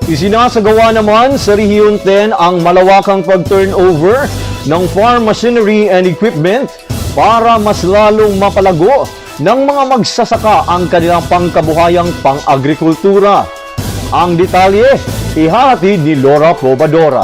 Isinasagawa naman sa Rehiyon 10 ang malawakang pag-turnover ng farm machinery and equipment para mas lalong mapalago ng mga magsasaka ang kanilang pangkabuhayang pang-agrikultura. Ang detalye, ihahatid ni Laura Probadora.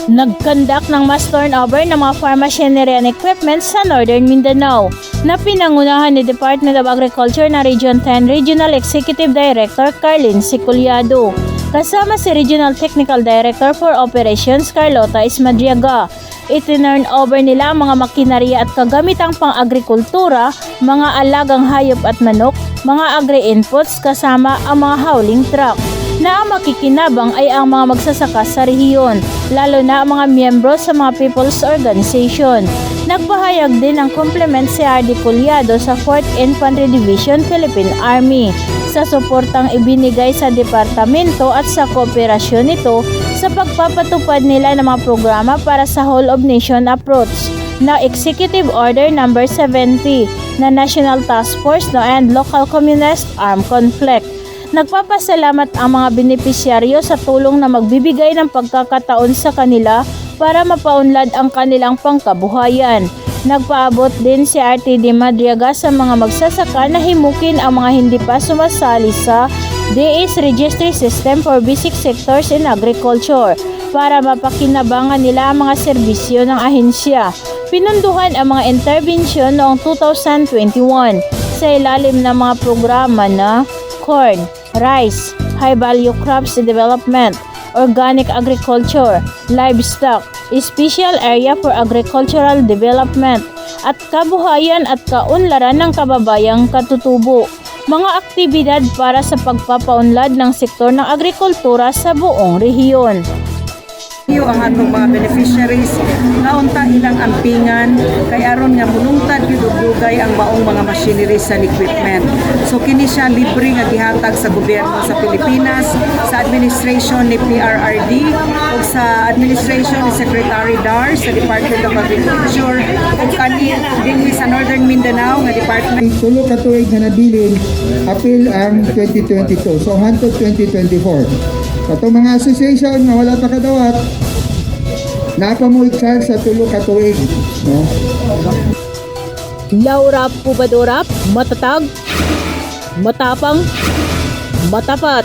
Nagkandak ng mass turnover ng mga farm machinery and equipment sa Northern Mindanao na pinangunahan ni Department of Agriculture na Region 10 Regional Executive Director Carlin Siculiado. Kasama si Regional Technical Director for Operations Carlota Ismadriaga. Itinurn over nila ang mga makinarya at kagamitang pang-agrikultura, mga alagang hayop at manok, mga agri-inputs kasama ang mga hauling truck. Na ang makikinabang ay ang mga magsasaka sa rehiyon, lalo na ang mga miyembro sa mga people's organization. Nagpahayag din ng compliment si R.D. Culiado sa 4th Infantry Division Philippine Army sa suportang ibinigay sa departamento at sa kooperasyon nito sa pagpapatupad nila ng mga programa para sa whole of nation approach na Executive Order No. 70 na National Task Force to End Local Communist Armed Conflict. Nagpapasalamat ang mga benepisyaryo sa tulong na magbibigay ng pagkakataon sa kanila para mapaunlad ang kanilang pangkabuhayan. Nagpaabot din si RTD Madriaga sa mga magsasaka na himukin ang mga hindi pa sumasali sa DA's Registry System for Basic Sectors in Agriculture para mapakinabangan nila ang mga serbisyo ng ahensya. Pinunduhan ang mga intervensyon noong 2021 sa ilalim ng mga programa na corn, rice, high-value crops development, organic agriculture, livestock, special area for agricultural development, at kabuhayan at kaunlaran ng kababayang katutubo. Mga aktibidad para sa pagpapaunlad ng sektor ng agrikultura sa buong rehiyon. Ang atong mga beneficiaries nga unta ilang ampingan kay aron nga mulungtad gyud og dugay ang maong mga machineries and equipment. So kini siya libre nga gihatag sa gobyerno sa Pilipinas, sa administration ni PRRD ug sa administration ni Secretary Dar sa Department of Agriculture ug kani dinhi sa Northern Mindanao nga department. Tulo ka tuig nga nabilin apil ang 2022 so hangtod 2024. Katong mga association nga wala pa kadawat, napamuigsan sa tulo ka tuig. No? Laura Probadora, matatag, matapang, matapat.